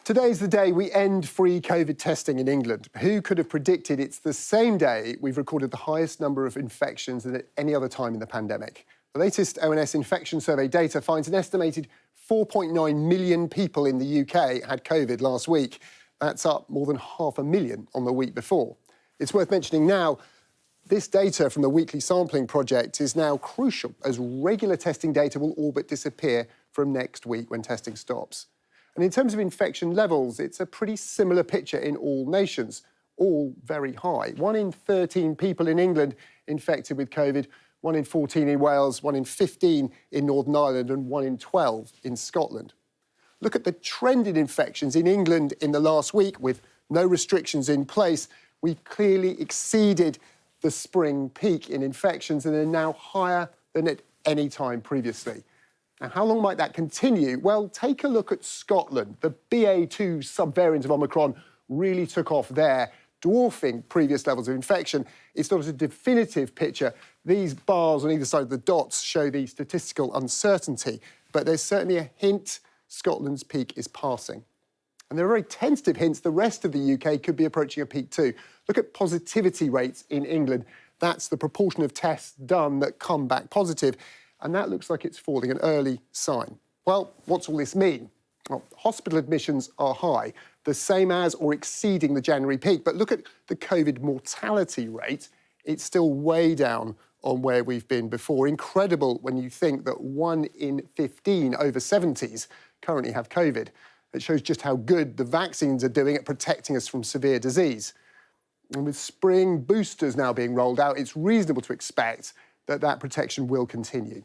Today's the day we end free COVID testing in England. Who could have predicted it's the same day we've recorded the highest number of infections than at any other time in the pandemic? The latest ONS infection survey data finds an estimated 4.9 million people in the UK had COVID last week. That's up more than 500,000 on the week before. It's worth mentioning now, this data from the weekly sampling project is now crucial, as regular testing data will all but disappear from next week when testing stops. And in terms of infection levels, it's a pretty similar picture in all nations, all very high. 1 in 13 people in England infected with COVID, 1 in 14 in Wales, 1 in 15 in Northern Ireland, and 1 in 12 in Scotland. Look at the trend in infections in England in the last week. With no restrictions in place, we've clearly exceeded the spring peak in infections and are now higher than at any time previously. Now, how long might that continue? Well, take a look at Scotland. The BA2 subvariant of Omicron really took off there, dwarfing previous levels of infection. It's not a definitive picture. These bars on either side of the dots show the statistical uncertainty, but there's certainly a hint Scotland's peak is passing. And there are very tentative hints the rest of the UK could be approaching a peak too. Look at positivity rates in England. That's the proportion of tests done that come back positive. And that looks like it's falling, an early sign. Well, what's all this mean? Well, hospital admissions are high, the same as or exceeding the January peak. But look at the COVID mortality rate. It's still way down on where we've been before. Incredible when you think that 1 in 15 over 70s currently have COVID. It shows just how good the vaccines are doing at protecting us from severe disease. And with spring boosters now being rolled out, it's reasonable to expect that protection will continue.